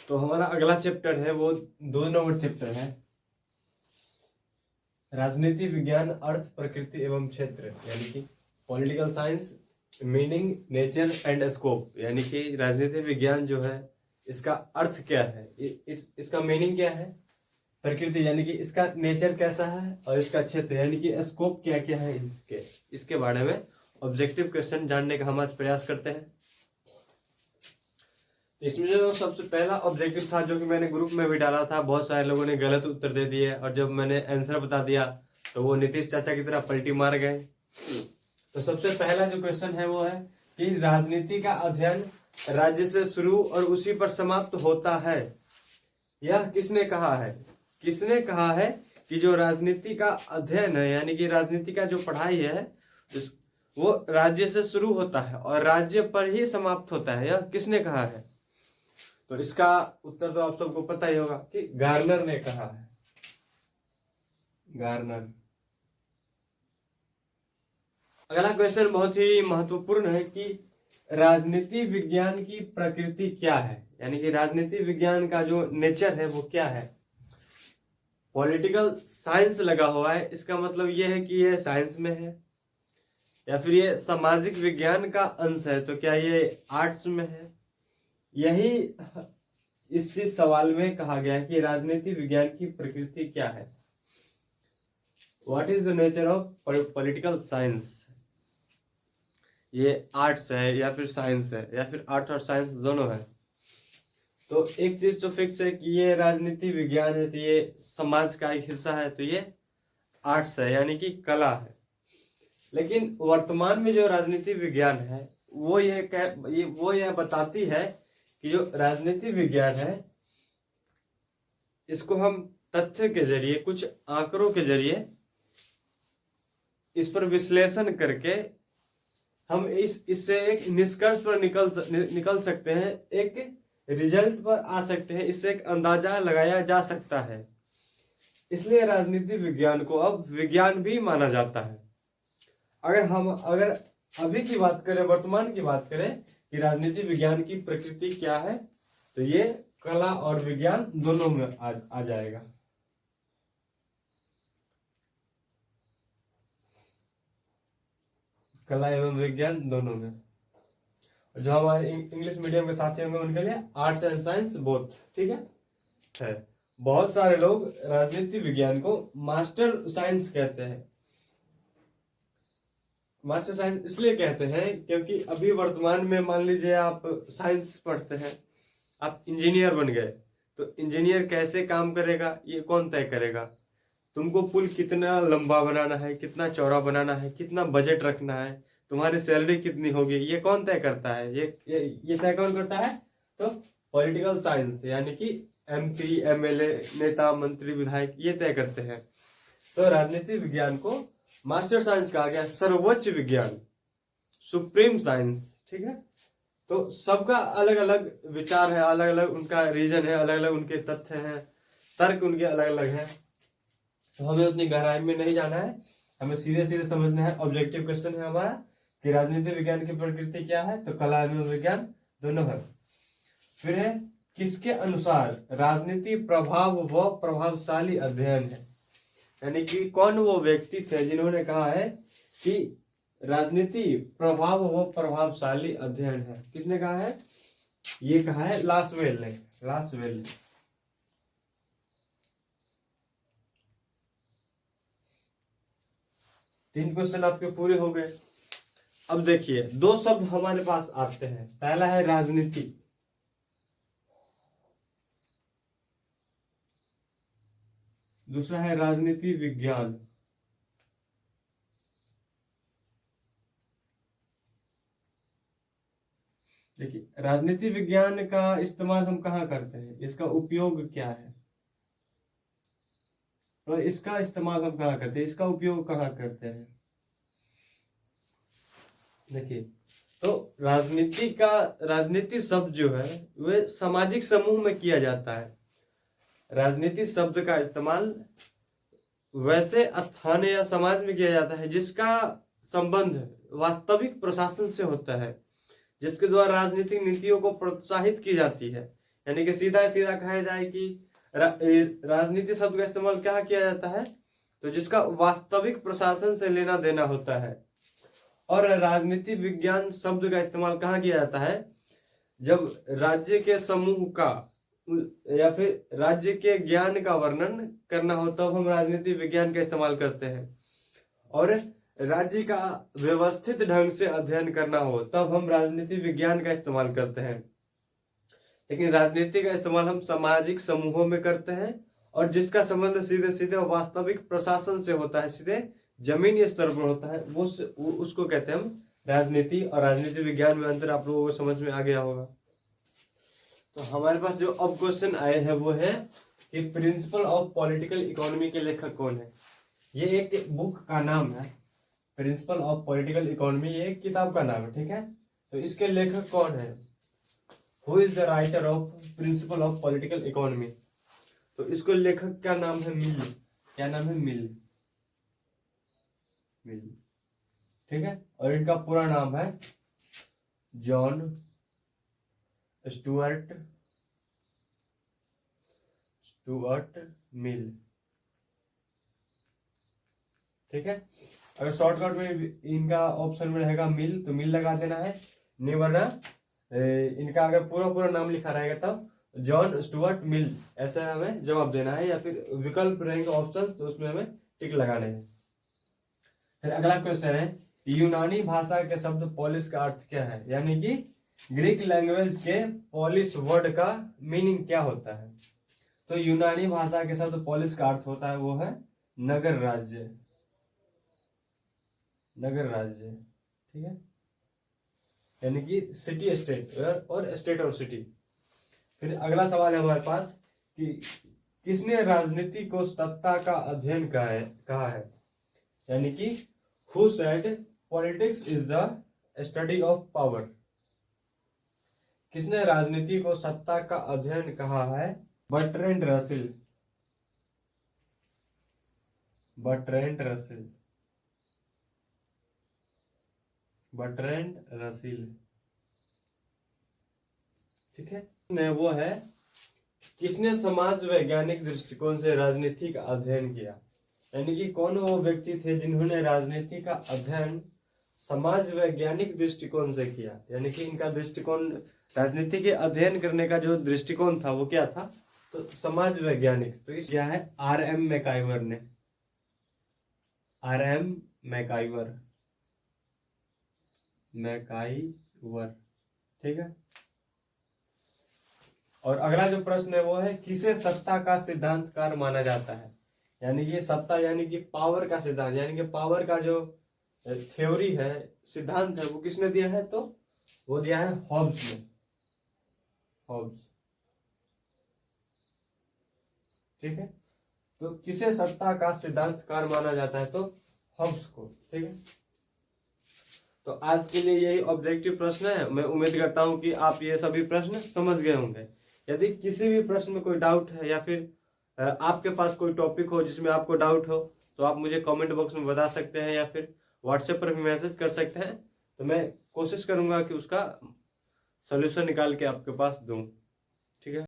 तो हमारा अगला चैप्टर है वो 2 नंबर चैप्टर है, राजनीति विज्ञान अर्थ प्रकृति एवं क्षेत्र, यानी कि political science meaning nature and scope. यानी कि राजनीति विज्ञान जो है इसका अर्थ क्या है, इसका मीनिंग क्या है, प्रकृति यानी कि इसका नेचर कैसा है, और इसका क्षेत्र यानी कि स्कोप क्या क्या है, इसके बारे में ऑब्जेक्टिव क्वेश्चन जानने का हम आज प्रयास करते हैं। इसमें जो सबसे पहला ऑब्जेक्टिव था, जो कि मैंने ग्रुप में भी डाला था, बहुत सारे लोगों ने गलत उत्तर दे दिए, और जब मैंने आंसर बता दिया तो वो नीतीश चाचा की तरह पलटी मार गए। तो सबसे पहला जो क्वेश्चन है वो है कि राजनीति का अध्ययन राज्य से शुरू और उसी पर समाप्त होता है। यह किसने कहा है? किसने कहा है कि जो राजनीति का अध्ययन है यानी कि राजनीति का जो पढ़ाई है वो राज्य से शुरू होता है और राज्य पर ही समाप्त होता है? यह किसने कहा है? तो इसका उत्तर तो आप सबको पता ही होगा कि गार्नर ने कहा है। गार्नर। अगला क्वेश्चन बहुत ही महत्वपूर्ण है कि राजनीति विज्ञान की प्रकृति क्या है, यानी कि राजनीति विज्ञान का जो नेचर है वो क्या है। पॉलिटिकल साइंस लगा हुआ है, इसका मतलब ये है कि ये साइंस में है, या फिर ये सामाजिक विज्ञान का अंश है, तो क्या ये आर्ट्स में है? यही इस सवाल में कहा गया है कि राजनीति विज्ञान की प्रकृति क्या है। What is the nature of political science? ये आर्ट्स है या फिर साइंस है, या फिर आर्ट और साइंस दोनों है। तो एक चीज तो फिक्स है कि ये राजनीति विज्ञान है, तो ये समाज का एक हिस्सा है, तो ये आर्ट्स है यानी कि कला है। लेकिन वर्तमान में जो राजनीति विज्ञान है वो यह बताती है कि जो राजनीति विज्ञान है इसको हम तथ्य के जरिए, कुछ आंकड़ों के जरिए इस पर विश्लेषण करके हम इससे एक निष्कर्ष पर निकल सकते हैं, एक रिजल्ट पर आ सकते हैं, इससे एक अंदाजा लगाया जा सकता है। इसलिए राजनीति विज्ञान को अब विज्ञान भी माना जाता है। अगर अभी की बात करें, वर्तमान की बात करें कि राजनीति विज्ञान की प्रकृति क्या है, तो ये कला और विज्ञान दोनों में आ जाएगा। कला एवं विज्ञान दोनों में। जो हमारे इंग्लिश मीडियम के साथी होंगे उनके लिए आर्ट्स एंड साइंस बोथ, ठीक है। बहुत सारे लोग राजनीति विज्ञान को मास्टर साइंस कहते हैं। मास्टर साइंस इसलिए कहते हैं क्योंकि अभी वर्तमान में मान लीजिए आप साइंस पढ़ते हैं, आप इंजीनियर बन गए, तो इंजीनियर कैसे काम करेगा ये कौन तय करेगा? तुमको पुल कितना लंबा बनाना है, कितना चौड़ा बनाना है, कितना बजट रखना है, तुम्हारी सैलरी कितनी होगी, ये कौन तय करता है? ये तय कौन करता है? तो पॉलिटिकल साइंस यानी कि MP MLA नेता मंत्री विधायक ये तय करते हैं। तो राजनीति विज्ञान को मास्टर साइंस कहा गया, सर्वोच्च विज्ञान, सुप्रीम साइंस, ठीक है। तो सबका अलग अलग विचार है, अलग अलग उनका रीजन है, अलग अलग उनके तथ्य हैं, तर्क उनके अलग अलग हैं। तो हमें उतनी गहराई में नहीं जाना है, हमें सीधे सीधे समझना है। ऑब्जेक्टिव क्वेश्चन है हमारा कि राजनीति विज्ञान की प्रकृति क्या है, तो कला एवं विज्ञान दोनों है। फिर है किसके अनुसार राजनीति प्रभाव व प्रभावशाली अध्ययन है, यानी कि कौन वो व्यक्ति थे जिन्होंने कहा है कि राजनीति प्रभाव व प्रभावशाली अध्ययन है। किसने कहा है? ये कहा है लासवेल ने। लासवेल। 3 क्वेश्चन आपके पूरे हो गए। अब देखिए 2 शब्द हमारे पास आते हैं। पहला है राजनीति, दूसरा है राजनीति विज्ञान। देखिए राजनीति विज्ञान का इस्तेमाल हम कहाँ करते हैं, इसका उपयोग क्या है, और इसका इस्तेमाल हम कहाँ करते हैं, इसका उपयोग कहाँ करते हैं। देखिए तो राजनीति शब्द जो है वह सामाजिक समूह में किया जाता है। राजनीति शब्द का इस्तेमाल वैसे स्थान या समाज में किया जाता है जिसका संबंध वास्तविक प्रशासन से होता है, जिसके द्वारा राजनीतिक नीतियों को प्रोत्साहित की जाती है यानी कि सीधा सीधा कहा जाए कि राजनीति शब्द का इस्तेमाल क्या किया जाता है, तो जिसका वास्तविक प्रशासन से लेना देना होता है। और राजनीति विज्ञान शब्द का इस्तेमाल कहाँ किया जाता है, जब राज्य के समूह का या फिर राज्य के ज्ञान का वर्णन करना हो तब हम राजनीति विज्ञान का इस्तेमाल करते हैं। और राज्य का व्यवस्थित ढंग से अध्ययन करना हो तब हम राजनीति विज्ञान का इस्तेमाल करते हैं। लेकिन राजनीति का इस्तेमाल हम सामाजिक समूहों में करते हैं और जिसका संबंध सीधे सीधे वास्तविक प्रशासन से होता है, सीधे जमीनी स्तर पर होता है, वो उसको कहते हैं हम राजनीति। और राजनीति विज्ञान में अंतर आप लोगों को समझ में आ गया होगा। तो हमारे पास जो अब क्वेश्चन आए हैं वो है कि प्रिंसिपल ऑफ पॉलिटिकल इकोनॉमी के लेखक कौन है। ये एक बुक का नाम है, प्रिंसिपल ऑफ पॉलिटिकल इकोनॉमी, ये एक किताब का नाम है, ठीक है। तो इसके लेखक कौन है, who is the writer of principle of political economy. तो इसको लेखक का नाम है मिल। क्या नाम है, मिल, ठीक है। और इनका पूरा नाम है जॉन स्टुअर्ट मिल, ठीक है। अगर शॉर्टकट में इनका ऑप्शन में रहेगा मिल तो मिल लगा देना है, नहीं वरना इनका अगर पूरा नाम लिखा रहेगा तब जॉन स्टुअर्ट मिल ऐसा हमें जवाब देना है, या फिर विकल्प रहेंगे ऑप्शंस तो उसमें हमें टिक लगाने हैं। फिर अगला क्वेश्चन है यूनानी भाषा के शब्द पॉलिश का अर्थ क्या है, यानी कि ग्रीक लैंग्वेज के पॉलिश वर्ड का मीनिंग क्या होता है। तो यूनानी भाषा के शब्द पॉलिश का अर्थ होता है वो है नगर राज्य, ठीक है, यानी कि सिटी स्टेट और स्टेट और सिटी। फिर अगला सवाल है हमारे पास कि किसने राजनीति को सत्ता का अध्ययन कहा है, यानी कि who said politics is the study of power. किसने राजनीति को सत्ता का अध्ययन कहा है, बर्ट्रैंड रसेल, ठीक है। ने वो है किसने समाज वैज्ञानिक दृष्टिकोण से राजनीति का अध्ययन किया, यानी कि कौन वो व्यक्ति थे जिन्होंने राजनीति का अध्ययन समाज वैज्ञानिक दृष्टिकोण से किया, यानी कि इनका दृष्टिकोण राजनीति के अध्ययन करने का जो दृष्टिकोण था वो क्या था, तो समाज वैज्ञानिक। तो इस क्या है R.M. मैकाइवर ने, मैकाइवर, ठीक है। और अगला जो प्रश्न है वो है किसे सत्ता का सिद्धांतकार माना जाता है, यानी कि सत्ता यानी कि पावर का सिद्धांत, यानी कि पावर का जो थ्योरी है, सिद्धांत है, वो किसने दिया है, तो वो दिया है हॉब्स ने, ठीक है। तो किसे सत्ता का सिद्धांतकार माना जाता है, तो हॉब्स को, ठीक है। तो आज के लिए यही ऑब्जेक्टिव प्रश्न है। मैं उम्मीद करता हूं कि आप ये सभी प्रश्न समझ गए होंगे। यदि किसी भी प्रश्न में कोई डाउट है या फिर आपके पास कोई टॉपिक हो जिसमें आपको डाउट हो तो आप मुझे कमेंट बॉक्स में बता सकते हैं या फिर व्हाट्सएप पर भी मैसेज कर सकते हैं। तो मैं कोशिश करूंगा कि उसका सॉल्यूशन निकाल के आपके पास दूं।